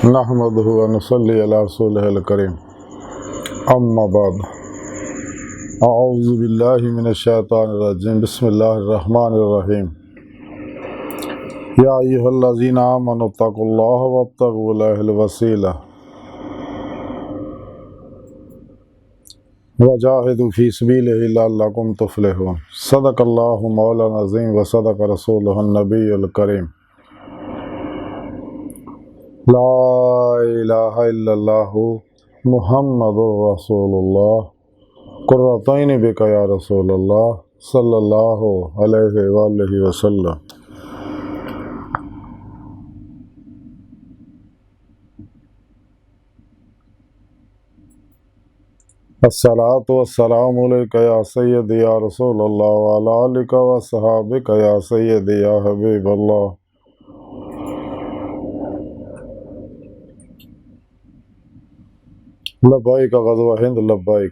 नहमदुहु व नसल्ली अला रसूलिहिल करीम। अम्मा बाद, अऊज़ु बिल्लाहि मिनश शैतानिर रजीम। बिस्मिल्लाहिर रहमानिर रहीम। या अय्युहल्लज़ीना आमनु तक़ुल्लाह वब्तगू इलैहिल वसीला वजाहिदू फ़ी सबीलिही लअल्लकुम तुफ़्लिहून। सदक़ल्लाहु मौलाना अज़ीम व सदक़ रसूलुहुन नबियुल करीम। ला इलाहा इल्लल्लाहु मुहम्मदुर रसूलुल्लाह क़ुर्रतु ऐनी बिका या रसूलल्लाह सल्लल्लाहु अलैहि वआलिहि वसल्लम। अस्सलातु वस्सलामु अलैका या सय्यदी या रसूलल्लाह व अला आलिका व अस्हाबिका या सय्यदी या हबीबल्लाह। लब्बैक ग़ज़वा हिंद लब्बैक,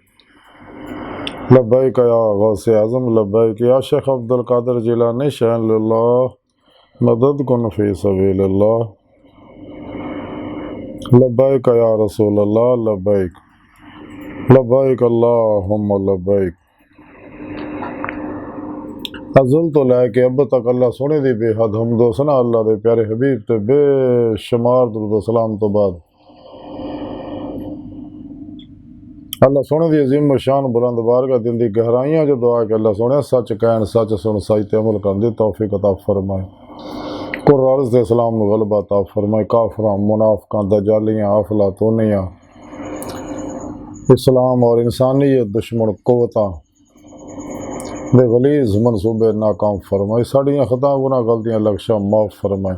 लब्बैक या गौसे आज़म लब्बैक या शेख अब्दुल कादिर जिलानी शान लिल्लाह मदद कुन फ़ी सबीलिल्लाह। लब्बैक या रसूलल्लाह लब्बैक, लब्बैक अल्लाहुम्मा लब्बैक। अज़ल तो लैके अब तक अल्लाह सोने दी बेहद हमदो सना अल्लाह दे प्यारे हबीब ते बेशुमार दुरूद सलाम तो बाद अल्लाह सोने दी अजीम शान बुलंद बारगाह दिल दी गहराइयां जो दुआ कि अल्लाह सोने सच कहन सच सुन सच ते अमल करन दी तौफीक अता फरमाए। कुरान दे सलाम नु गलबा अता फरमाए। काफिरां मुनाफिकां दजालियां अफलातूनियां इस्लाम और इंसानियत दुश्मन कुव्वतां दे गलीज़ मनसूबे नाकाम फरमाए। साड़ियां खता गुनाह गलतियां लक्शा माफ़ फरमाए।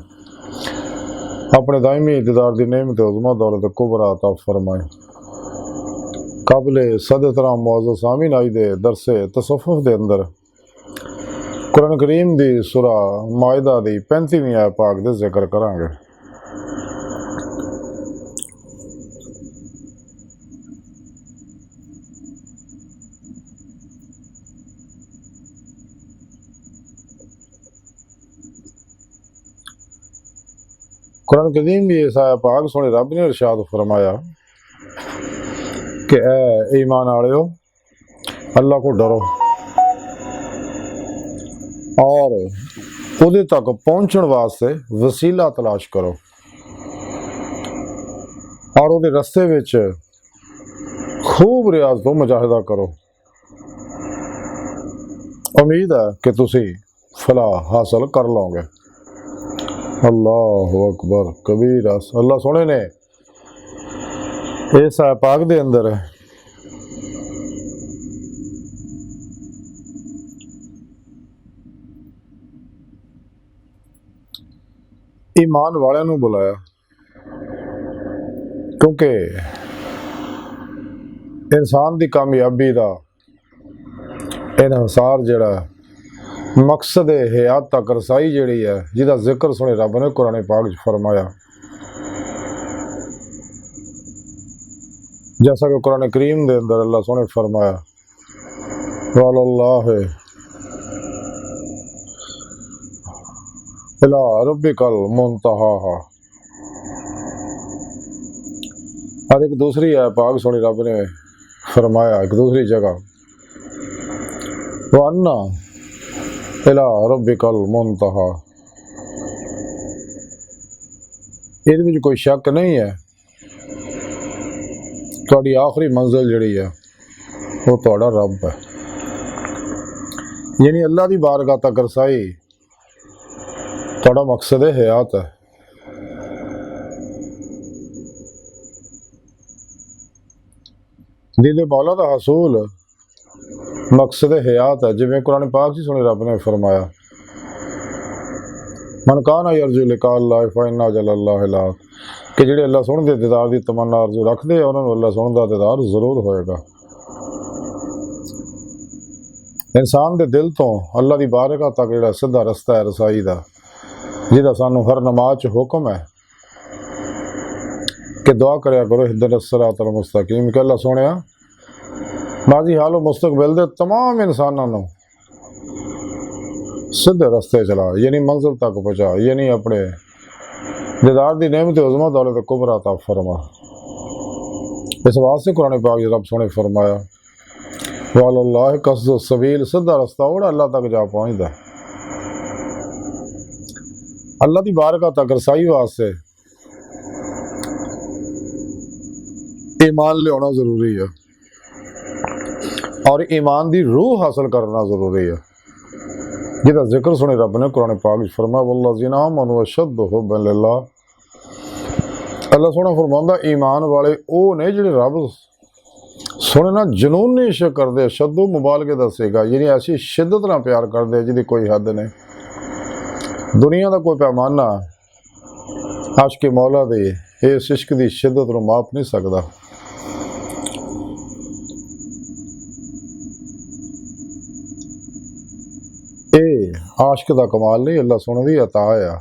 अपने दायमी दीदार दी नेमत उज़्मा दौलत कुबरा अता फरमाए। काबिले सदतराम मुअज़्ज़ज़ सामीन आई दे दरसे तसव्वुफ़ दे अंदर कुरान करीम दी सूरा माइदा दी 35वीं आयत पाक दे जिक्र करांगे। कुरान करीम भी इस आयत पाक सुने रब ने इरशाद फरमाया कि ए ईमान वालियो अल्लाह को डरो और उहदे तक पहुंचण वास्ते वसीला तलाश करो और उहदे रस्ते विच खूब रियाज तो मुजाहिदा करो। उम्मीद है कि तुसी फलाह हासिल कर लोगे। अल्लाहु अकबर कबीरा। अल्लाह सोने ने इस आयत पाक दे अंदर ईमान वाले नूं बुलाया क्योंकि इंसान की कामयाबी का इन्हिसार जिहड़ा मकसद हयात तक रसाई जिहड़ी है जिहदा जिक्र सुने रब ने कुरान पाक च फरमाया। जैसा कि कुरान करीम दे अंदर अल्लाह सोने फरमाया वल्लाह इला रब्बिकल मुंतहा। और एक दूसरी है पाक सोनी रब ने फरमाया एक दूसरी जगह वन्ना इला रब्बिकल मुंतहा। इहदे विच कोई शक नहीं है तुहाडी आखिरी मंजिल जिहड़ी है वो तुहाडा रब है, यानी अल्लाह की बारगाह तक रसाई तुहाडा मकसद हयात है। दीदे मौला का हसूल मकसद हयात है। जिवें कुरान पाक च सुने रब ने फरमाया मन काना यरजू लिका अल्लाह फइन्ना जल्लल्लाहु लाह कि जिहड़े अल्लाह सुन दे दीदार की तमन्ना अर्जू रखते हैं उन्होंने अल्लाह सुन दा दीदार जरूर होएगा। इंसान के दिल तो अल्लाह की बारगाह तक जिहड़ा सीधा रस्ता है रसाई का जिहदा सानू हर नमाज च हुक्म है कि दुआ करया करो इहदिनस सिरातल मुस्तकीम कि अल्लाह सोहणिया माजी हालो मुस्तकबिल दे तमाम इंसानों नूं सीधे रस्ते चला, यानी मंजिल तक पहुँचा, यानी अपने दीदार दी नेमत उज़्मा दौलत कुबरा अता फरमा। इस वास्ते कुरान पाक रब सोने फरमाया वल्लाह कसद सबील, सीधा रस्ता ओड़ा अल्लाह तक जा पहुँचता। अल्लाह की बारगाह तक रसाई वास्ते ईमान लियाना जरूरी है और ईमान की रूह हासिल करना जरूरी है, जिहदा जिक्र सुने रब ने कुरान पाक फरमाया वल्लज़ीना आमनू अशद्दु हुब्बन लिल्लाह। अल्लाह सोहना फरमांदा ईमान वाले वो ने जिहड़े रब सोने ना जनूनी इश्क करदे, शद्दू मुबालगे दसेगा, यानी ऐसी शिद्दत ना प्यार करदे जिहदी कोई हद नहीं। दुनिया का कोई पैमाना आशिक़े मौला दे इस इश्क की शिद्दत नूं माप नहीं सकता। ये आशिक का कमाल नहीं, अल्लाह सोने की अता आ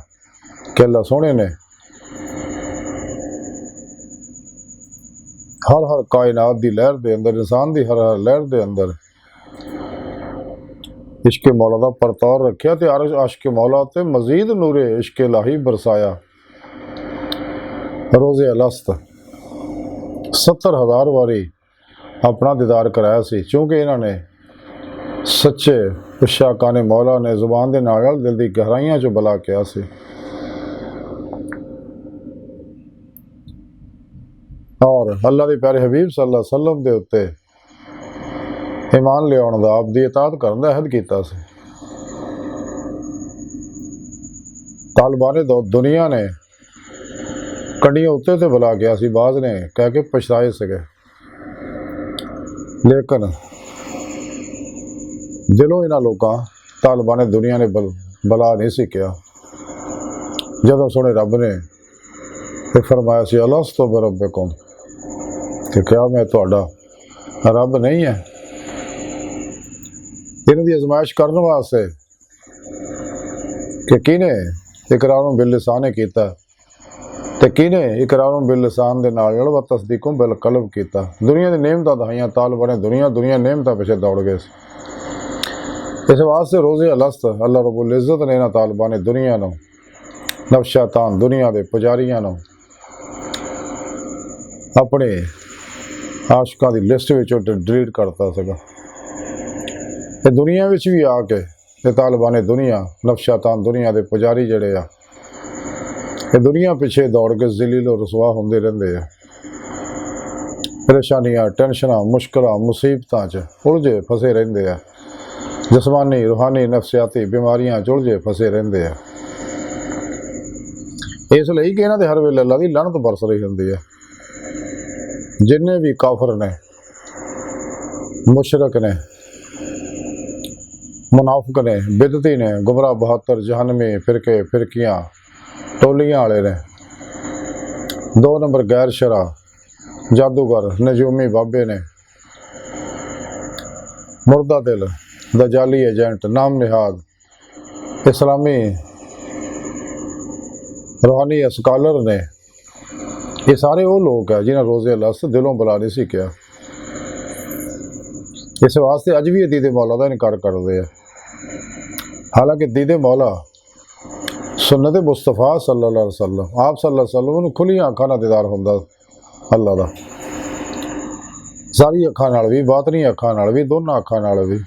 कि अल्लाह सोने ने हर हर कायनात की लहर के अंदर, इंसान की हर हर लहर के अंदर इश्के मौला का परतार रखा तो आशिक मौला ते मजीद नूरे इश्के लाही बरसाया। रोज़े अलस्त 70,000 वारी अपना दीदार कराया सी, क्योंकि इन्होंने सच्चे शाकाने मौला ने जुबान के नाल दिल की गहराइयां चो बला किया सी। और अल्लाह के प्यारे हबीब सल्लल्लाहु अलैहि वसल्लम के उत्ते ईमान लियाउण दा, आप दी इताअत करन दा अहद कीता सी। तालिबान दुनिया ने कंडियां उत्ते ते बुला गया सी, बाज ने कह के पछताए सके, लेकिन दिलों इन्हां लोकां तालिबान दुनिया ने बला नहीं सी किया। जदों सोने रब ने फरमाया सी अलस्तु बिरब्बिकुम, कि क्या मैं तुहाडा रब नहीं है। इन्हां दी आजमाइश करने वास्ते कि किने इकरार बिल लिसान कीता ते किने इकरार बिल लिसान दे नाल व तस्दीकुम बिल कल्ब कीता। दुनिया दी नेमतां दहाइयां, तालिबान दुनिया नेमतां पिछे दौड़ गए। इस वास्ते रोज़े अलस्त अल्लाह रब्बुल इज़्ज़त ने इन्हां तालिबान दुनिया नूं, नफ्शातान दुनिया के पुजारियां नूं अपने आशिकां की लिस्ट विचों डिलीट करता सगा। ये दुनिया विच भी आके ये तालिबान दुनिया, नफ्शातान दुनिया के पुजारी जड़े आ, ये दुनिया पिछे दौड़ के ज़लील और रसवा होंदे रहिंदे आ। परेशानियां, टेंशनां, मुश्किलां, मुसीबतां च उलझे फसे रहिंदे आ। जिस्मानी, रूहानी, नफसियाती बीमारियां उलझे फसे रहिंदे आ। इसलिए कि इन्हां दे हर वेले अल्लाह की लानत बरस रही होंदी है। जिन्ने भी काफर ने, मुशरक ने, मुनाफिक ने, बिदती ने, गुमराह बहत्तर जहनमी फिरके फिरकियां टोलियां वाले ने, 2 नंबर गैर शरा जादूगर नजूमी बाबे ने, मुर्दा दिल दजाली एजेंट नाम निहाद इस्लामी रूहानी स्कॉलर ने, ये सारे वो लोग हैं जिन्हें रोज़े अलस्त दिलों बुला नहीं सी किया। इस वास्ते अज भी दीदे मौला का इनकार करते हैं। हालांकि दीदे मौला सुन्नत मुस्तफा सल्लल्लाहु अलैहि वसल्लम, आप सल्लल्लाहु अलैहि वसल्लम नूं खुलियां अखां नाल दीदार हुंदा अल्लाह दा, सारी अखां नाल भी, बातनी अखां नाल भी, दोनों अखां नाल भी।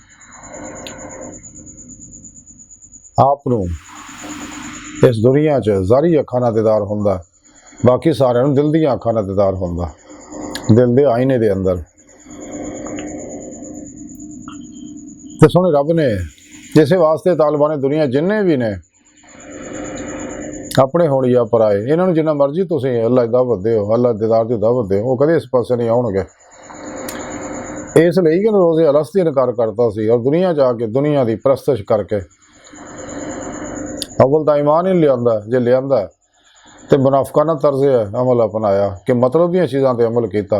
आप नूं इस दुनिया च ज़ारी अखां नाल दीदार हुंदा, बाकी सारिਆਂ ਨੂੰ दिल दी अखां नाल दीदार हुंदा, दिल दे आईने दे अंदर। ते सोहणे रब ने इस वास्ते तालिबान दुनिया जिन्ने भी ने अपने होण या पराए, इन्हां नूं जिन्ना मर्जी तुसीं अल्लाह दी दावत दिओ, अल्लाह दे दीदार दी दावत दिओ, वो कदे इस पासे नहीं आउणगे। इसलिए कि रोज़े अलस्त इनकार करता सी और दुनिया जाके दुनिया की परस्तिश करके अव्वल तां ईमान ही लियांदा, जे लियांदा तो मुनाफिकाना तर्ज अमल अपनाया कि मतलब दी चीज़ों पर अमल किया,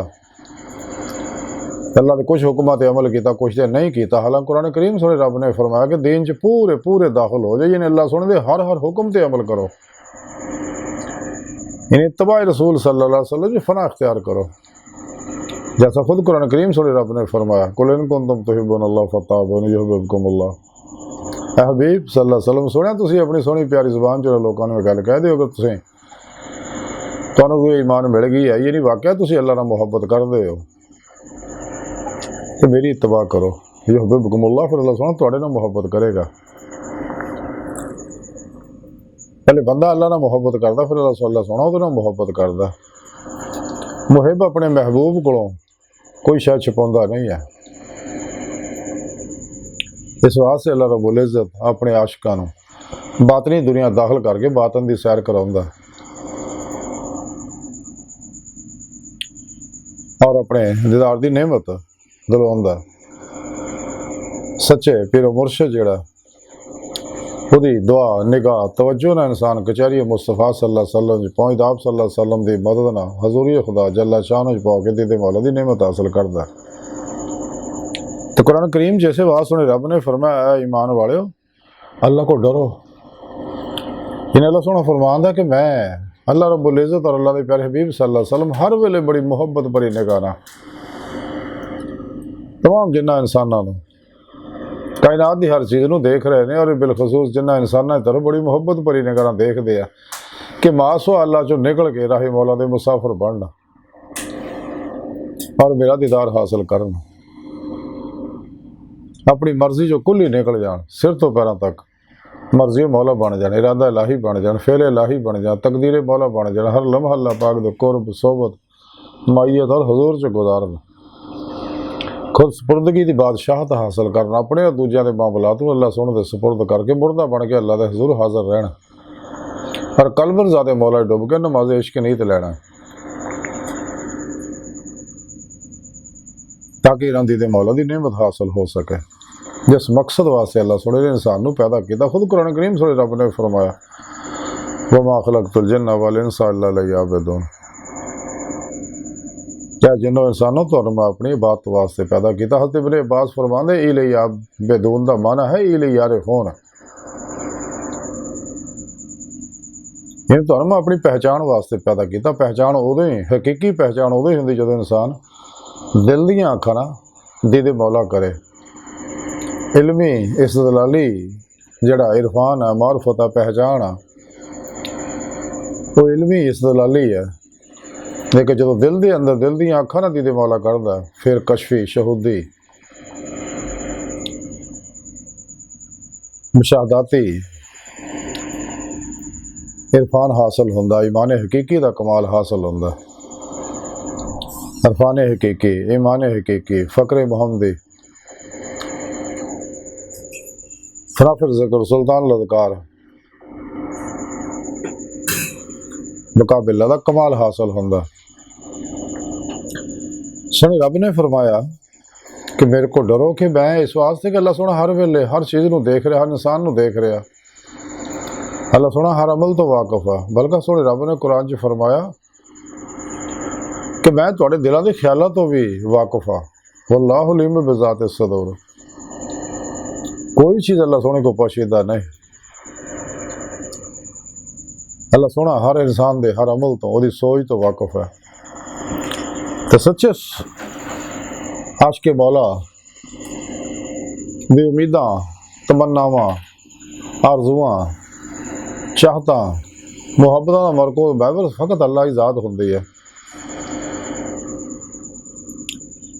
अल्लाह के कुछ हुक्मां ते अमल किया, कुछ ते नहीं किया। हालांकि कुरान करीम सोने रब ने फरमाया कि दीन च पूरे पूरे दाखिल हो जाए, यानी अल्लाह सोने दे हर हर हुक्म ते अमल करो, यानी इत्तबा रसूल सल्लल्लाहु अलैहि वसल्लम फना इख्तियार करो। जैसा खुद कुरान करीम सोने रब ने फरमाया कुल इन कुंतुम तुहिब्बूनल्लाह फत्तबिऊनी युहब्बिबकुमुल्लाह। हबीब सल्लल्लाहु अलैहि वसल्लम सुनिया तुसीं अपनी सोहनी प्यारी जुबान च लोगों ने गल कह दिओ, अगर तुसीं ਤੁਹਾਨੂੰ ਕੋਈ ईमान मिल गई है, ये नहीं वाकया तुसी अल्लाह नाल मुहब्बत करदे हो तो मेरी इत्तबा करो, ये हुब्बुकुमुल्लाह, फिर अल्लाह सोहना तुहाडे नाल मुहब्बत करेगा। पहले बंदा अल्लाह नाल मुहब्बत करदा, फिर अल्लाह सोहना उहदे नाल मुहब्बत करदा। मुहिब अपने महबूब कोलों कोई शै छुपाउंदा नहीं है। इस वास्ते अल्लाह रब्बुल इज़्ज़त अपने आशिकां नूं बातनी दुनिया दाखिल करके बातन दी सैर कराउंदा और अपने दीदार दी नेमत दिलवाउंदा। सच्चे पीरो मुर्शिद जिहड़ा उहदी दुआ निगाह तवज्जो नाल इंसान कचहरी मुस्तफा सल्लल्लाहु अलैहि वसल्लम पहुंचदा, आप सल्लल्लाहु अलैहि वसल्लम दी मदद नाल हजूरी खुदा जल्ला शान च पा के दीदे मौला दी नेमत हासिल करदा। तो कुरान करीम जैसे बात सुने रब ने फरमाया, ईमान वाले अल्लाह को डरो। इन्हें अल्लाह सोहना फरमांदा कि मैं अल्लाह रब्बुल इज़्ज़त और अल्लाह के प्यारे हबीब सल्लल्लाहु अलैहि वसल्लम हर वेले बड़ी मुहब्बत भरी निगाह नाल तमाम जिन्ना इंसानां नूं कायनात की हर चीज़ नूं देख रहे हैं और बिलखसूस जिन्ना इंसानां की तरफ बड़ी मुहब्बत भरी निगाह नाल देखदे आ कि मासो अल्लाह चों निकल के राही मौला दे मुसाफिर बनना और मेरा दीदार हासिल करन, अपनी मर्जी जो कुल ही निकल जान, सिर तो पैरों तक मर्जी मौला बन जाए, इरादा इलाही बन जाए, फेल इलाही बन जाए, तकदीर मौला बन जाए, हर लम्हा अल्लाह पाक दे कुर्ब सोबत माइयत और हजूर च गुजारन, खुद सपुर्दगी की बादशाहत हासिल करना, अपने और दूजिया के मामलात नूं अल्लाह सोहणे दे सपुर्द करके मुर्दा बन के अल्लाह दे हजूर हाजिर रहना और कलबन ज़ादे मौला डुब के नमाज इश्क नीत लैना ताकि इन्हां दी मौला दी नेमत हासिल हो सके जिस मकसद वास्ते अल्लाह सोहणे ने इंसान नूं पैदा किया। खुद कुरान करीम सोहणे रब ने फरमाया, वमा खलक़तुल जिन्ना वल इंसा इल्ला लियअबुदून, क्या जिन्नो इंसानों तो मैं अपनी इबादत वास्ते पैदा किया। हज़रत इब्न अब्बास फरमांदे इलियअबुदून दा माना है इलियअरिफून, तो मैं अपनी पहचान वास्ते पैदा किया। पहचान उदों ही हकीकी पहचान उदों ही होंदी जदों इंसान दिल दियां अखां नाल दीदे मौला करे। इलमी इस्तदलाली जड़ा इरफान है, मारफत है, पहचान है, वो इलमी इस्तदलाली है, लेकिन जो दिल के अंदर दिल दियां अखां नाल दीदे मौला करदा फिर कशफी शहूदी मुशाहदाती इरफान हासिल होंदा, ईमान हकीकी का कमाल हासिल होंदा। इरफान हकीकी, ईमान हकीकी, फ़क्र मुहम्मदी, फराफिर ज़िक्र, सुल्तान लदकार, मुकाबिला का कमाल हासिल होंदा। सोहणे रब ने फरमाया कि मेरे को डरो कि मैं इस वास्ते कि अल्लाह सोहना हर वेले हर चीज़ नूं देख रहा, हर इंसान नूं देख रहा, अल्लाह सोहना हर अमल तो वाकफ है। बल्कि सोहणे रब ने कुरान च फरमाया कि मैं तुहाडे दिलों के ख्यालों तो भी वाकफ हाँ, वल्लाहु अलीम बिज़ाति सदूर, कोई चीज़ अल्लाह सोहने को पोशीदा नहीं। अल्लाह सोहना हर इंसान दे हर अमल तो उसदी सोच तो वाकफ है। तो सच्चे आशिक़े मौला दी उम्मीदां, तमन्नावां, आरज़ुआं, चाहतां, मुहब्बतां दा मरकूज़ महज फकत अल्लाह ही ज़ात हुंदी है।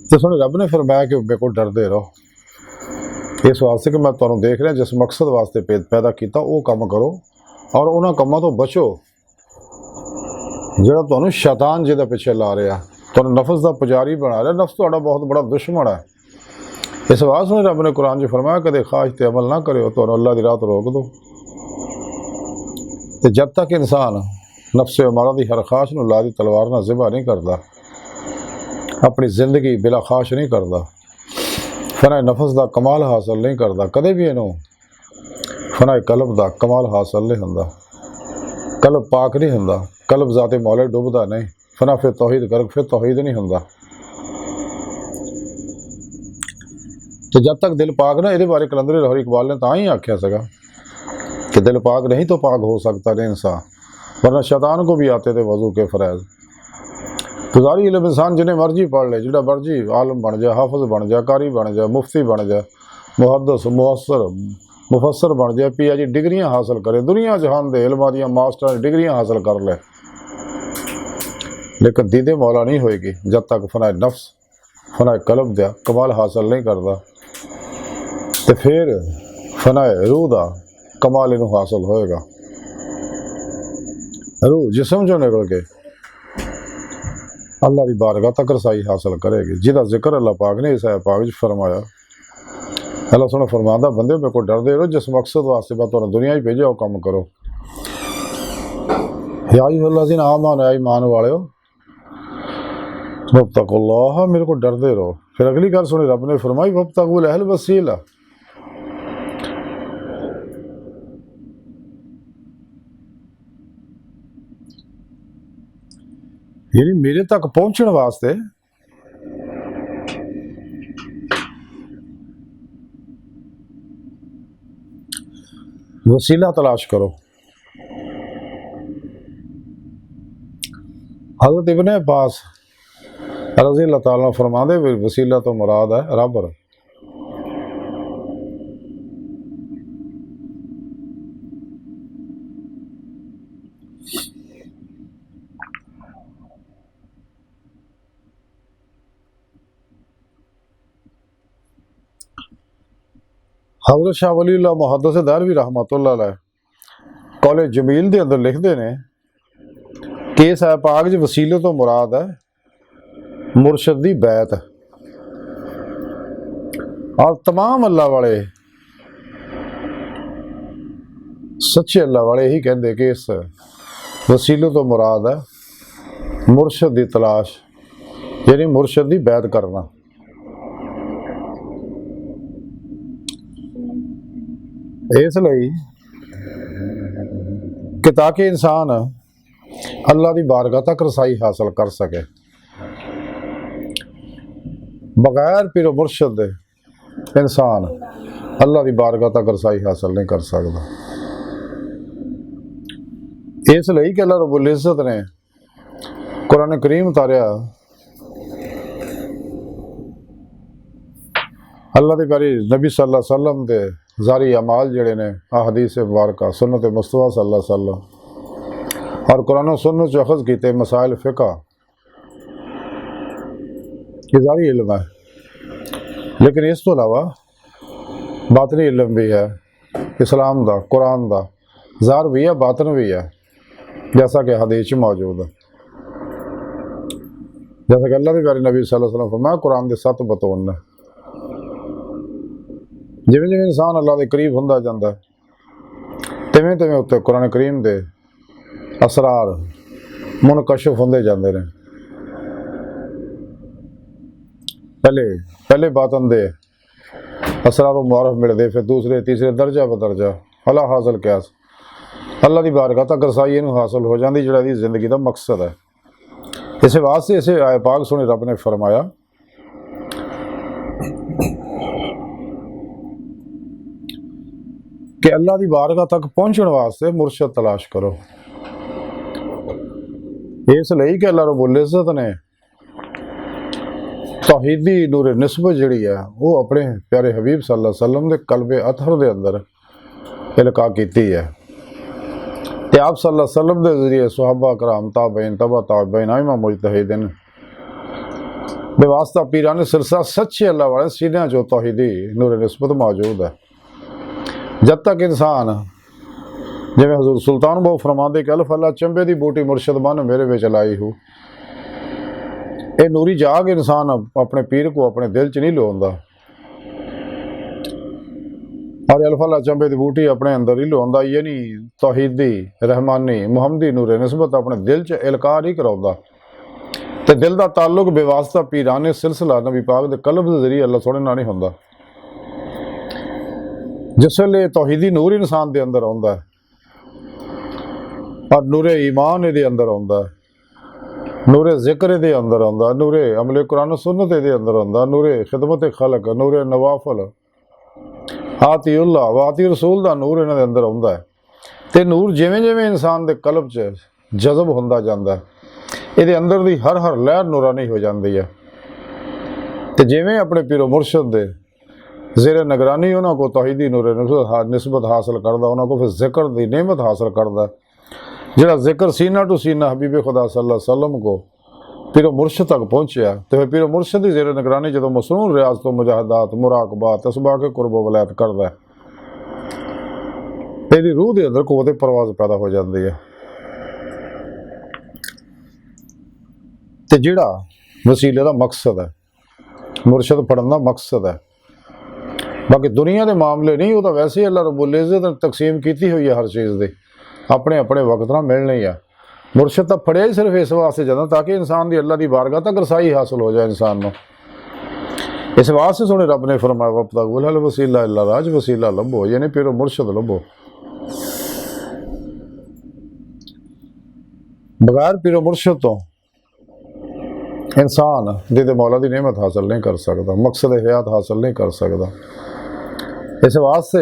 तो सोहणे रब ने फरमाया कि मेरे को डरदे रहो, इस वास्ते कि मैं तुहानूं देख रहा जिस मकसद वास्ते पैदा किया वो काम करो और उन्हां कामां तो बचो जिहड़ा तुहानूं शैतान जिहदे पिछे ला रहा, तुहानूं नफ्स का पुजारी बना रहा। नफ्स तुहाडा बहुत बड़ा दुश्मन है। इस वास्ते रब ने कुरान च फरमाया कदे ख्वाहिश ते अमल ना करो, तुहानूं अल्लाह दी राह तो रोक दो। तो जब तक इंसान नफ्स अमारा दी हर ख्वाहिश नूं ला दी तलवार नाल ज़िबा नहीं करता, अपनी जिंदगी बिला ख्वाहिश नहीं करता, फना नफस का कमाल हासिल नहीं करता, कदे भी इनू फना कलब का कमाल हासिल नहीं होंदा। कलब पाक नहीं होंदा, कलब ज़ाते मौले डुबदा नहीं, फना फिर तौहीद कर फिर तौहीद नहीं होंदा। तो जब तक दिल पाक ना, ये बारे कलंदर लाहौरी इकबाल ने तां ही आख्या सगा कि दिल पाक नहीं तो पाक हो सकता नहीं इंसान, वरना शैतान को भी आते थे वजू के फ़रैज़। गुजारी इल्म इंसान जिन्हें मर्जी पढ़ ले, जिहड़ा मर्जी आलम बन जाए, हाफिज बन जाए, कारी बन जाए, मुफ्ती बन जाए, मुहद्दिस मुफस्सर बन जाए, PhD डिग्रियाँ हासिल करे, दुनिया जहान दे इल्मां दियां मास्टर डिग्रियाँ हासिल कर ले, लेकिन दीदे मौला नहीं होएगी जब तक फनाए नफ्स फनाए कलब दा कमाल हासिल नहीं करता, तो फिर फनाए रूह का कमाल इनू हासिल होएगा। रूह जिसम जो निकल के अल्लाह की बारगाह तक रसाई हासिल करेगी, जिहदा जिक्र अल्लाह पाक ने इस आयत पाक फरमाया। अल्लाह सुनो फरमांदा, बंदे मेरे को डरदे रहो, जिस मकसद वास्ते मैं तुहानू दुनिया ही भेजा वो काम करो। या अय्युहल्लज़ीना आमनू, ईमान वालिओ, वब्तकुल्लाह, मेरे को डरदे रहो। फिर अगली गल सुनी, रब ने फरमाई वब्तगुल अहल वसीला, यानी मेरे तक पहुंचने वास्ते वसीला तलाश करो। हज़रत इब्ने अब्बास रज़ी अल्लाह तआला फरमाते वसीला तो मुराद है रब। हज़रत शाह वलीउल्लाह मुहद्दिस दहलवी रहमतुल्लाह अलैह कौले जमील के अंदर लिखते हैं कि इस आयत पाक च वसीले तो मुराद है मुर्शद दी बैत। और तमाम अल्लाह वाले सच्चे अल्लाह वाले ही कहते कि इस वसीले तो मुराद है मुर्शद की तलाश, यानी मुर्शद की बैत करना। इसलिए कि ताकि इंसान अल्लाह की बारगाह तक रसाई हासिल कर सके, बगैर पीरो मुर्शद दे इंसान अल्लाह की बारगाह तक रसाई हासिल नहीं कर सकता। इसलिए कि अल्लाह रब्बुल इज़्ज़त ने कुरान करीम उतारिया, अल्लाह के प्यारे नबी सल्लल्लाहु अलैहि वसल्लम के ज़ारी अमाल जड़े ने अहदीस मुबारका सुन्नत मुस्तफ़ा सल्लल्लाहु अलैहि वसल्लम और कुरान और सुन्नत जो अखज़ कीते मसाइल फ़िक़ा, ये ज़ारी इल्म है। लेकिन इस तो अलावा बातनी इल्म भी है, इस्लाम का कुरान का ज़ार भी है, बातन भी है, जैसा कि हदीस में मौजूद है। जैसा कि अल्लाह के प्यारे नबी सल्लल्लाहु अलैहि वसल्लम फरमाया, कुरान के 7 बतौन ने। जिमें जिमें इंसान अल्लाह के करीब होंदा जाता है तिवें तिवें उत्ते कुरान करीम के असरार मुनकशिफ होंदे जाते हैं। पहले बातन दे असरार मुआरफ मिलते, फिर दूसरे तीसरे दर्जा बदर्जा अला हासिल क्यास अल्लाह की बारगाह तक रसाई इनू हासिल हो जाती, जिहड़ा दी जिंदगी का मकसद है। इस वास्ते इसे आयत पाक सुने रब ने फरमाया कि अल्लाह की बारगाह तक पहुंचने वास्ते मुर्शद तलाश करो। इसलिए कि अल्लाह रब्बुल इज़्ज़त ने तौहीदी नूर निस्बत जिहड़ी है वो अपने प्यारे हबीब सल्लल्लाहु अलैहि वसल्लम के कल्बे अतहर के अंदर इल्का की है। ते आप सल्लल्लाहु अलैहि वसल्लम के जरिए सहाबा कराम ताबईन तबा ताबईन आइमा मुजतहिदीन बेवास्ता पीरान सिलसिला सच्चे अल्लाह वाले सीने जो तौहीदी नूर निस्बत मौजूद है। जब तक इंसान जिमें हजूर सुल्तान बहु फरमाते कि अल्फ अल्लाह चंबे की बूटी मुर्शद मन मेरे विच लाई हो, ये नूरी जाग इंसान अपने पीर को अपने दिल च नहीं लुआंदा, और अल्फ अल्लाह चंबे की बूटी अपने अंदर ही लुआंदा, यानी तौहीदी रहमानी मुहम्मदी नूर निस्बत अपने दिल च इल्का नहीं कराउंदा। ते दिल का ताल्लुक बेवास्ता पीराने सिलसिला नबी पाक के कल्ब के जरिए अल्लाह सोहने नाल नहीं हुंदा। जिस वे तौहीदी नूर इंसान के अंदर आता है और नूरे ईमान ये अंदर आता है, नूरे जिक्र ये अंदर आता, नूरे अमले कुरान सुन्नत ये अंदर आता, नूरे खिदमत खलक, नूरे नवाफल आती उल्लाह वाती रसूल का नूर इन्होंने अंदर आता है। तो नूर जिमें जिमें इंसान के कल्ब च जज़ब होंदा जाता है, ये अंदर की हर लहर नूरानी हो जाती है। तो जिमें अपने पीरो मुर्शद दे ज़ेरे निगरानी उन्होंने को तौहीदी नूर निस्बत हासिल करता, उन्होंने को फिर जिक्र की नेमत हासिल करता, जिहड़ा जिक्र सीना टू सीना हबीब खुदा सल्लल्लाहु अलैहि वसल्लम को पीरो मुर्शद तक पहुँचया तो फिर पीरो मुर्शद की ज़ेर निगरानी जो मसनून रियाज तो मुजाहिदात मुराकबात असबा के कुर्ब वलायत करता है, तेरी रूह के अंदर कुव्वत परवाज़ पैदा हो जाती है। तो जिहड़ा वसीले का मकसद है, मुर्शद पढ़न का मकसद है, बाकी दुनिया के मामले नहीं, वो तो वैसे ही अल्लाह रब्बुल इज़्ज़त ने तकसीम की हुई है हर चीज़ की, अपने अपने वक्त ना मिलना ही है। मुर्शद तो फड़िया ही सिर्फ इस वास्ते जाना ताकि इंसान की अल्लाह की बारगाह तक रसाई हासिल हो जाए इंसान को। इस वास्ते सोने रब ने फरमाया वब्तगू अल वसीला इल्ला राज, वसीला लभो यानी पीरो मुर्शद लभो। बगैर पीरो मुर्शद तो इंसान दे मौला की नेमत हासिल नहीं कर सकता, मकसद हयात हासिल नहीं कर सकता। इस वास्ते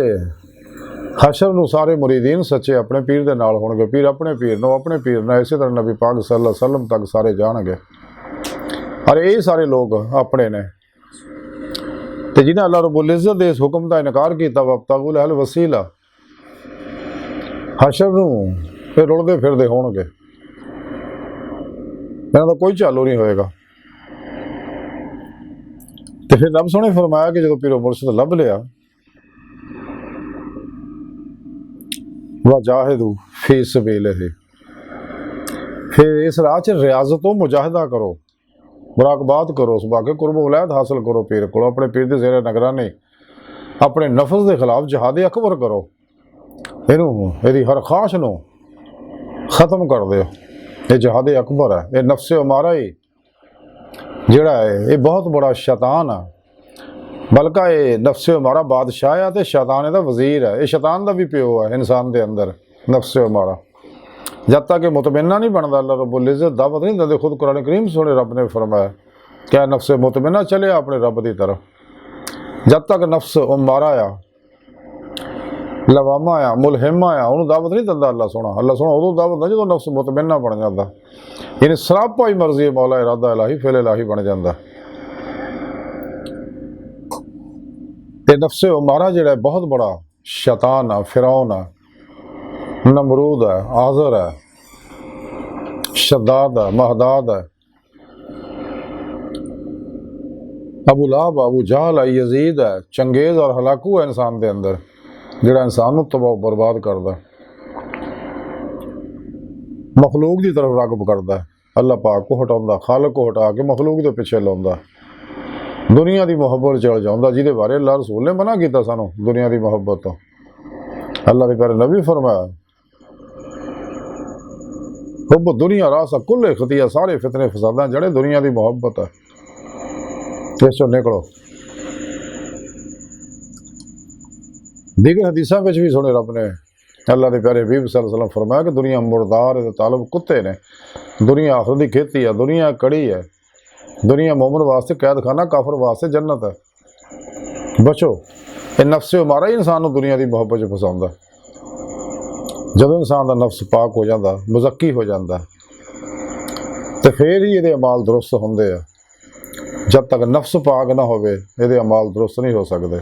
हशर नूं सारे मुरीदीन सच्चे अपने पीर दे नाल होणगे, पीर अपने पीर नूं अपने पीर नाल, इसी तरह नबी पाक सल्लल्लाहु अलैहि वसल्लम तक सारे जाणगे। और ये सारे लोग अपने ने ते जिन्हें अल्लाह रब्बुल इज़्ज़त दे इस हुक्म का इनकार किया वब्तगू अल वसीला, हशर नूं फिर रुलदे फिरदे होणगे, इन्हां दा कोई चालू नहीं होएगा। तो फिर रब सोने फरमाया कि जो पीरो मुर्शद लभ लिया वजाहिदू फी सबीलिही, फिर इस राह च रियाजतों मुजाहिदा करो, मुराकबात करो, उस बाके कुर्ब वलायत हासिल करो पीर को, अपने पीर की ज़ेर निगरानी अपने नफ्स के खिलाफ जहाद अकबर करो, इनू यदि हर ख्वाहिश नूं ख़त्म कर दो। ये जहाद अकबर है, ये नफ्स उमारा ही जिहड़ा है ये बहुत बड़ा शैतान है, बल्कि ये नफ्स उमारा बादशाह है तो शैतान का वजीर है, ये शैतान का भी प्यो है इंसान के अंदर नफ्स उमारा। जब तक मुतमन्ना नहीं बनता अल्लाह रब्बुल इज़्ज़त दावत नहीं देते। खुद कुरान करीम सोने रब ने फरमाया क्या नफ्स मुतमन्ना चले अपने रब की तरफ, जब तक नफ्स उमारा आ लवामा आ मुलहिमा आ उन्होंने दावत नहीं दिता अल्लाह सोना। अल्लाह सोना उदों दावत ना जो नफ्स मुतमन्ना बन जाता, यानी सरापा ही मर्जी मौला इरादा इलाही फेल इलाही बन जाता। ते नफ्स उमारा जिहड़ा बहुत बड़ा शैतान है, फिरौन है, नमरूद है, आज़र है, शद्दाद है, महदाद है, अबू लहब अबू जहल है, यजीद है, चंगेज़ और हलाकू है इंसान के अंदर, जिहड़ा इंसान को तबाह बर्बाद करता, मखलूक की तरफ रागब करता है, अल्लाह पाक को हटाता, खालक को हटा के मखलूक के पिछे लाता, दुनिया की मुहब्बत चल जाता, जिहदे बारे अल्लाह रसूल ने मना किया सानू दुनिया की मुहब्बत तो। अल्लाह के प्यारे नबी फरमाया हुब दुनिया रासा कुल्ले खतिया, सारे फितने फसादा जड़े दुनिया की मुहब्बत है, इस चो निकलो। दीगर हदीसा में भी सुने रब ने अल्लाह के प्यारे हबीब सल्लल्लाहु अलैहि वसल्लम फरमाया कि दुनिया मुर्दार है, तालब कुत्ते ने, दुनिया आखिर की खेती है, दुनिया कड़ी है, दुनिया मोमन वास्ते कैद खाना, काफर वास्ते जन्नत है, बचो। ये नफ्स उमारा ही इंसान को दुनिया की मुहब्बत च फसाउंदा। जब इंसान का नफ्स पाक हो जाता, मुज़क्की हो जाता, तो फिर ही ये अमाल दुरुस्त होंगे। जब तक नफ्स पाक ना हो ये अमाल दुरुस्त नहीं हो सकते।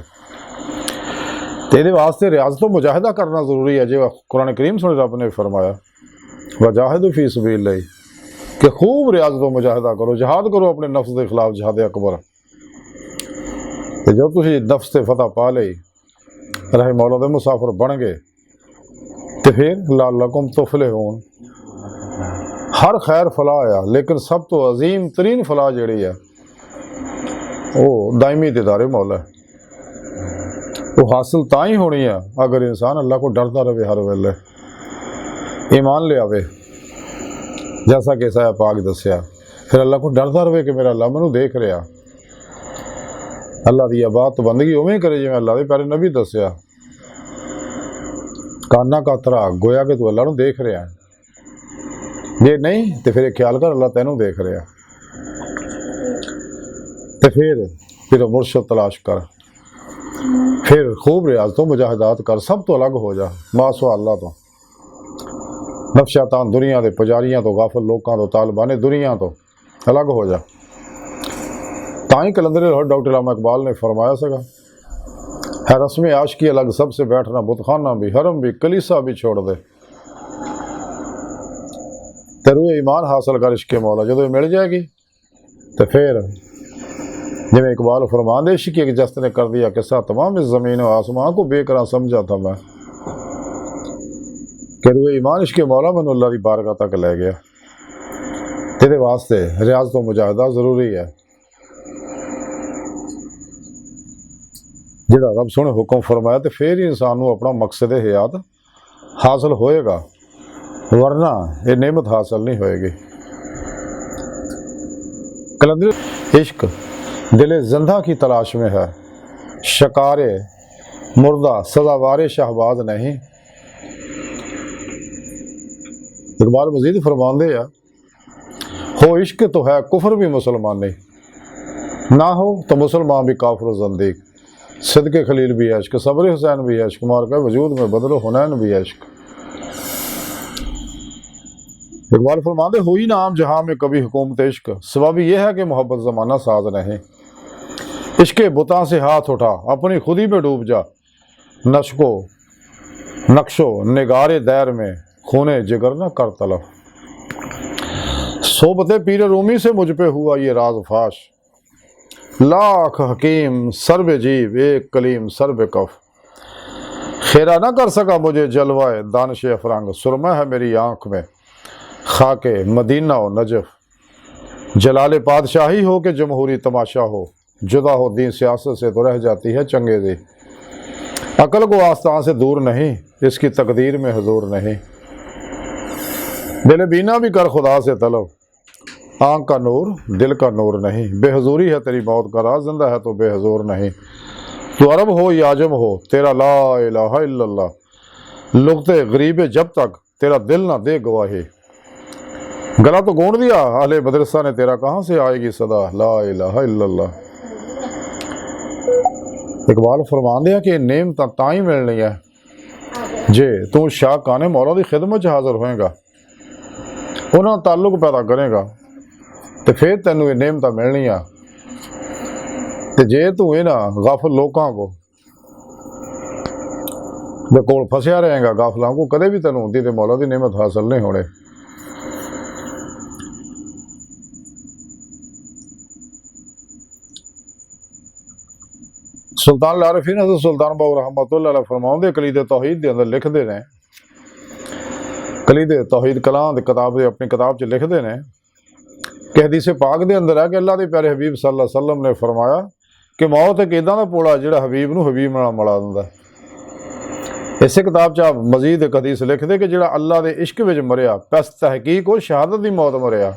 तो ये वास्ते रियाजत मुजाहिदा करना जरूरी है। जो कुरान करीम सुन रब ने फरमाया वजाहिदू फी सबीलिल्लाह कि खूब रियाजत मुजाहिदा करो, जहाद करो अपने नफ्स के खिलाफ, जहाद अकबर। तो जब तुम नफ्स से फतह पा ली, रहे मौला दे मुसाफिर बन गए, तो फिर लअल्लकुम तुफलिहून, हर खैर फलाह आ, लेकिन सब तो अजीम तरीन फलाह जिहड़ी है वो दायमी दीदारे मौला है। वो हासिल तां ही होनी है अगर इंसान अल्लाह को डरता रहे, हर वेले ईमान ले आवे, जैसा कि साया पाक दसिया, फिर अल्लाह को डरता रहे कि मेरा अल्लाह मैनू देख रहा, अल्लाह की इबादत बंदगी उवें करे जिवें अल्लाह के प्यारे नबी दसिया, काना का तरा गोया कि तू अल्लाह नू देख रहा है, जे नहीं तो फिर ख्याल कर अल्लाह तैनू देख रहा। तो फिर मुर्शद तलाश कर, फिर खूब रियाजतों मुजाहिदात कर, सब तो अलग हो जा मासो अल्लाह तो, नफ्स शैतान दुनिया के पुजारियां तो, गाफिल लोगों तो, तालिबाने दुनिया तो अलग हो जा। ताई कलंदर लाहौर डॉक्टर अल्लामा इकबाल ने फरमाया सगा है रस्म आशिकी अलग, सबसे बैठना बुतखाना भी, हरम भी, कलीसा भी छोड़ दे, तेरू ईमान हासिल कर इश्क मौला, जो मिल जाएगी तो फिर जिमें इकबाल फरमांदे इश्क एक जस्त ने कर दिया किस्सा तमाम इस ज़मीन और आसमां को बेकरार समझा था मैं कि रूए ईमान इश्क मौला मैनू अल्लाह की बारगाह तक लै गया। तेरे वास्ते रियाज तो मुजाहिदा जरूरी है। जिहड़ा रब सोने हुक्म फरमाया तो फिर ही इंसान नू अपना मकसद हयात हासिल होएगा, वरना ये नेमत हासिल नहीं होएगी। कलंदर इश्क दिले जिंदा की तलाश में है, शकारे मुर्दा सदावारे शहबाज नहीं। इकबाल मजीद फरमांदे आ हो इश्क तो है कुफर भी मुसलमान नहीं, ना हो तो मुसलमान भी काफिर ज़ंदीक। सिद्के खलील भी है इश्क, सब्र हुसैन भी है इश्क, मार का वजूद में बदलो हुनैन भी है इश्क। इकबाल फरमांदे हुई ना आम जहां में कभी हुकूमत इश्क, सबब यह है कि मोहब्बत ज़माना साज नहीं। इश्क बुता से हाथ उठा अपनी खुदी में डूब जा, नक्शो निगारे दैर में खूने जिगर न कर तलब। सोबते पीर रूमी से मुझ पे हुआ ये राज फाश, लाख हकीम सरब जीव एक कलीम सरब कफ। खेरा ना कर सका मुझे जलवाए दानिश अफरंग, सुरमा है मेरी आंख में खाके मदीना और नजफ। जलाले पादशाही हो के जमहूरी तमाशा हो, जुदा हो दीन सियासत से तो रह जाती है चंगेज़ी। अकल को आस्तान से दूर नहीं, इसकी तकदीर में हुजूर नहीं। दिल बीना भी कर खुदा से तलब, आँख का नूर दिल का नूर नहीं। बेहजूरी है तेरी मौत का राज, जिंदा है तो बेहजूर नहीं। तो अरब हो या अजम हो तेरा ला इलाहा इल्लल्लाह, लुग़ते गरीब जब तक तेरा दिल ना दे गवाही। गला तो गोंद दिया अहले मदरसा ने तेरा, कहाँ से आएगी सदा ला इलाहा इल्लल्लाह। इकबाल फरमान दिया कि नेम ताई मिलनी है जे तू शाह काने मौला की खिदमत हाजिर होएगा, उन्होंने ताल्लुक पैदा करेगा तो फिर तेनों ये नेमत मिलनी आ। ते जे तू इन्हां गाफिल लोगों को दे कोल फसिया रहेगा, गाफिलों को कदे भी तेनों होंदी ते मौला की नेमत हासिल नहीं होने। सुल्तान लारफीन हज़रत सुल्तान बाबू रहमतुल्लाह अलैह फरमाउंदे कलीदे तौहीद के अंदर लिखते ने, कलीदे तौहीद कलाम की किताब अपनी किताब च लिखते ने कि हदीस पाक के अंदर है कि अल्लाह के प्यारे हबीब सल्लल्लाहु अलैहि वसल्लम ने फरमाया कि मौत एक इदां दा पोला जिहड़ा हबीब नूं हबीब नाल मिला दिंदा। इस किताब च आप मजीद एक हदीस लिखते कि जिहड़ा अल्लाह के इश्क विच मरिया बस तहकीक वो शहादत की मौत मरिया।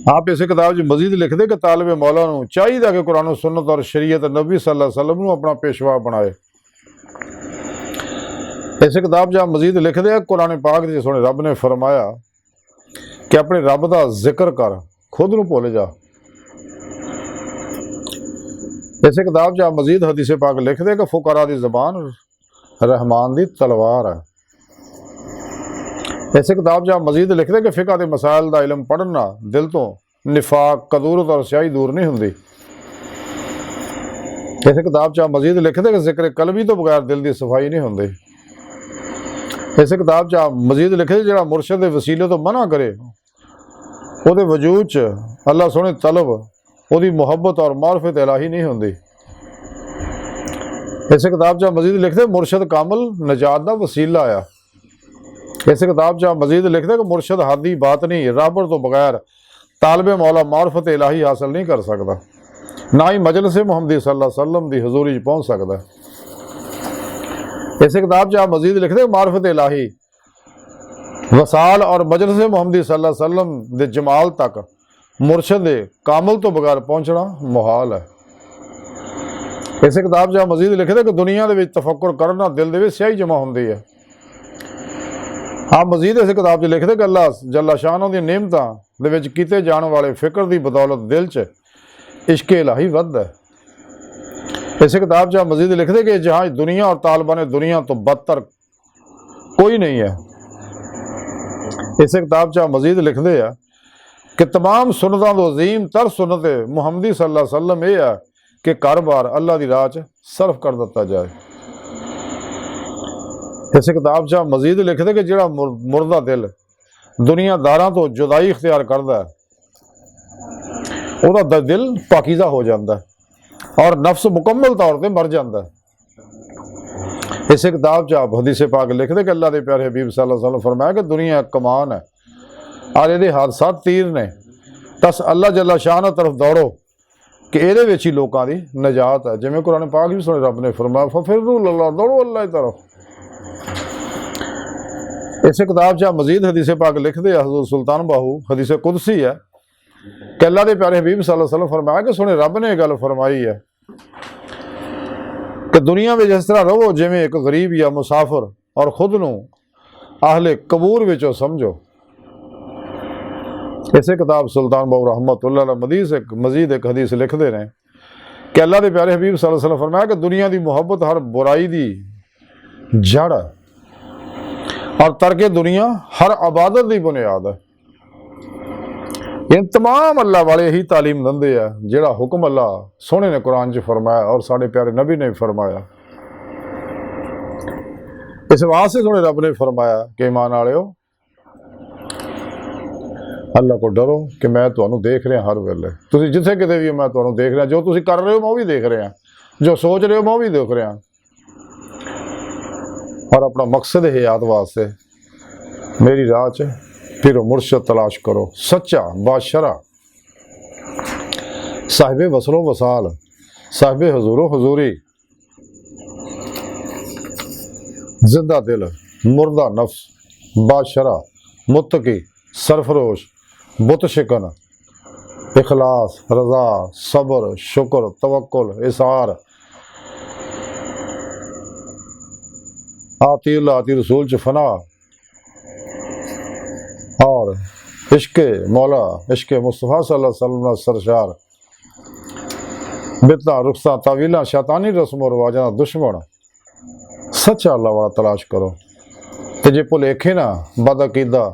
आप इस किताब च मजीद लिखते कि तालिब मौला नूं चाहिए कि कुरान सुन्नत और शरीयत नबी सल्लल्लाहु अलैहि वसल्लम नूं अपना पेशवा बनाए। इस किताब च आप मजीद लिखते कुरान पाक च सुने रब ने फरमाया कि अपने रब का जिक्र कर, खुद नूं भुल जा। इस किताब च आप मजीद हदीस पाक लिखते कि फुकरा की ज़बान रहमान की तलवार है। इस किताब च आप मजीद लिखते कि फिका के मसाइल का इलम पढ़ना दिल तो निफाक कदूरत और स्याही दूर नहीं होंदी। इस किताब च आप मजीद लिखते कि जिक्र कलबी तो बगैर दिल की सफाई नहीं होंदी। इस किताब च आप मजीद लिखते जिहड़ा मुर्शद के वसीले तो मना करे ਉਹਦੇ वजूद च अल्लाह सोने तलब ਉਹਦੀ मुहब्बत और मार्फत इलाही नहीं होंदी। इस किताब च मजीद लिखते मुर्शद कामल नजात का वसीला आया। इस किताब च मजीद लिखते कि मुर्शद हादी बात नहीं राबर तो बगैर तालब मौला मार्फत इलाही हासिल नहीं कर सकता, ना ही मजलिस मुहम्मदी सल्लल्लाहु अलैहि वसल्लम की हजूरी पहुँच सकता। इस किताब च मजीद लिखते मार्फत इलाही वसाल और मजलिस मुहम्मदी सल्लल्लाहु अलैहि वसल्लम दे जमाल तक मुर्शद कामल तो बगैर पहुँचना मुहाल है। इस किताब च मजीद लिखते कि दुनिया के तफक्कुर करना दिल दे स्याही जमा होंदी है। आप मजीद इस किताब च लिखते कि अल्लाह जल्ला शाह दी नेमतां दे विच कीते जाने वाले फिक्र की बदौलत दिल च इश्क इलाही वध है। इस किताब च मजीद लिखते कि जहाँ दुनिया और तालिबान दुनिया तो बदतर कोई नहीं है। इस किताब च मजीद लिखते हैं कि तमाम सुन्नतां तो अजीम तर सुन्नत मुहम्मदी सल्लल्लाहु अलैहि वसल्लम यह है कि घर बार अल्लाह की राह च सर्फ कर दिता जाए। इस किताब च मजीद लिखते कि जिहड़ा मुर्दा दिल दुनियादारां तो जुदाई इख्तियार करता है, ਉਹਦਾ दिल पाकीज़ा हो जाता है और नफ्स मुकम्मल तौर पर मर जाता है। इस किताब च आप हदीस पाक लिखते कि अल्लाह के प्यारे हबीब सल्लल्लाहु अलैहि वसल्लम फरमाया कि दुनिया एक कमान है और ये हादसात तीर ने, तस अल्लाह जल्ला शान तरफ दौड़ो कि ये ही लोगों की निजात है। जिमें कुरान पाक भी सुने रब ने फरमाया फफिरू अल्लाह, दौड़ो अल्लाह की तरफ। इस किताब च मजीद हदीस पाक लिखते हज़रत सुल्तान बाहू हदीस कुदसी है कि अल्लाह के प्यारे हबीब सल्लल्लाहु अलैहि वसल्लम फरमाया कि सुने रब ने गल फरमाई है कि दुनिया में जिस तरह रहो जिमें एक गरीब या मुसाफिर और खुद नूं आहले कबूर विचों समझो। इसे किताब सुल्तान बाहू रहमतुल्लाह अलैह मजीद एक हदीस लिखते हैं कि अल्लाह के प्यारे हबीब सल्लल्लाहु अलैहि वसल्लम फरमाया कि दुनिया की मुहब्बत हर बुराई की जड़ है और तरके दुनिया हर इबादत की बुनियाद है। इन तमाम अल्लाह वाले ही तालीम देंदे है जिहड़ा हुक्म अल्लाह सोने ने कुरान च फरमाया और साढ़े प्यारे नबी ने फरमाया। इस वास्ते सोने रब ने फरमाया कि ईमान वालिओ अल्लाह को डरो कि मैं तुहानू देख रहा हर वेले, तुसीं जिथे किते भी मैं तुहानू देख रहा, जो तुसीं कर रहे हो मैं भी देख रहा, जो सोच रहे हो मैं भी देख रहा। और अपना मकसद हयात वास्ते मेरी राह च फिर मुर्शद तलाश करो, सच्चा बादशरा साहिबे वसलो वसाल, साहिबे हजूरो हजूरी, जिंदा दिल मुर्दा नफ्स, बादशरा मुत्तकी सरफरोश बुत शिकन, इखलास रजा सब्र शुक्र तवक्कुल इसार, आती अल्लाह आती रसूल च फना और इश्क मौला इश्क मुस्तफ़ा सल्लल्लाहु अलैहि वसल्लम सरशार, बितना रुखसा तावीला शैतानी रस्म रवाजा दुश्मन, सच्चा अल्लाह वाला तलाश करो। तो जे भुलेखे ना बदअकीदा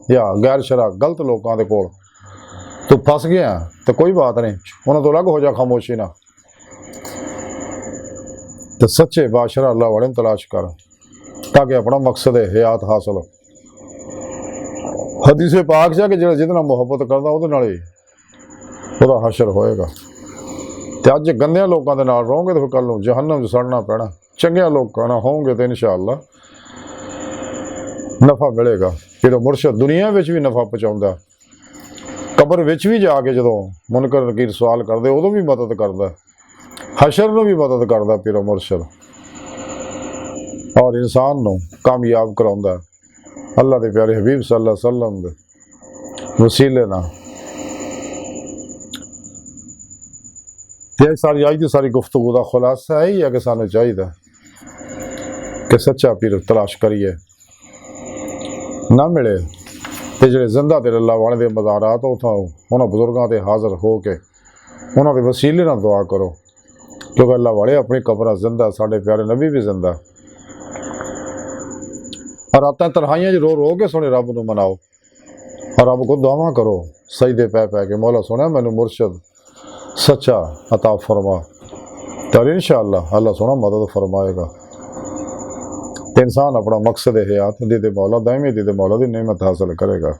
या गैर शरा गलत लोगों के कोल तू फस गया तो कोई बात नहीं, उन्होंने तो अलग हो जा खामोशी ना, तो सच्चे बादशाह अल्लाह वाले तलाश कर ताकि अपना मकसद हयात हासिल। हदीस पाक जा कि जो जिहदे नाल मुहब्बत करदा उहदे नाल ही उहदा हशर होएगा। तो अज गंदियां लोगों के नाल रहोगे तो फिर कल नूं जहन्नम च सड़ना पैना, चंगियां लोगों नाल होवोगे तो इंशाअल्लाह नफा मिलेगा। फिर मुर्शद दुनिया में भी नफा पहुँचाता, कबर विच भी जाके जो मुनकर नकीर सवाल करते उदों भी मदद करता, हशर में भी मदद करता पीरो मुर्शद, और इंसान को कामयाब कराउंदा अल्लाह के प्यारे हबीब सल्लल्लाहु अलैहि वसल्लम दे वसीले नाल। सारी अज की सारी गुफ्तगू का खुलासा यही है कि सानू चाहिए कि सच्चा पीर तलाश करिए, ना मिले तो जो जिंदा दिल अल्लाह वाले दे मज़ारात उतों उन्होंने बुजुर्गों से हाजिर हो के उन्होंने वसीले नाल दुआ करो, क्योंकि अल्लाह वाले अपनी कबर जिंदा, साढ़े प्यारे नबी भी जिंदा। और रातें तन्हाइयां रो रो के सोने रब नूं मनाओ और रब को दुआवां करो सजदे पै पै के, मौला सोना मैनू मुर्शद सच्चा अता फरमा, तो इंशाअल्लाह अल्लाह सोना मदद फरमाएगा। इंसान अपना मकसद हयात दीदे मौला दायमी दीदे मौला की नेमत हासिल करेगा।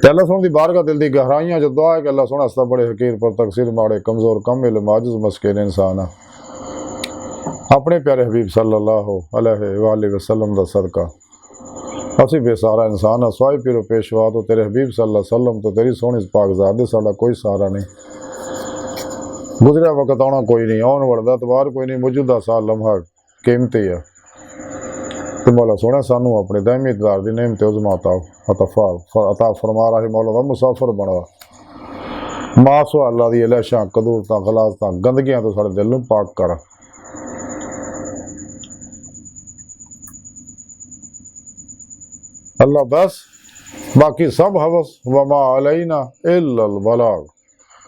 तो अल्लाह सोना की बारगाह दिल की गहराइयां जो दुआ है कि अल्लाह सोना अस्ता बड़े हकीर पर तकसीर माड़े कमज़ोर कम इल्म आजिज़ मस्कीन इंसान अपने प्यारे हबीब सल्लल्लाहु अलैहि वसल्लम दा सदका असी बेसहारा इंसान है, स्वाई पीरो पेशवा तो तेरे हबीब सल्लल्लाहु अलैहि वसल्लम तो तेरी सोहनी पाकज़ात दे साडा कोई सहारा नहीं, गुजरिया वक्त आना कोई नहीं, आने वाला एतबार कोई नहीं, मौजूदा साल लम्हा कीमती है। तो मौला सोना सानू अपने दायमी इतबार की नेमत उज़मा अता फरमा रहे मौला का मुसाफिर बनवा, मासो अल्लाह दी लैशां कदूरतां गलाजतां गंदगियां तो साढ़े दिल नूं पाक कर। अल्लाह बस बाकी सब हवस वमा अलैना इल्लल बलाग।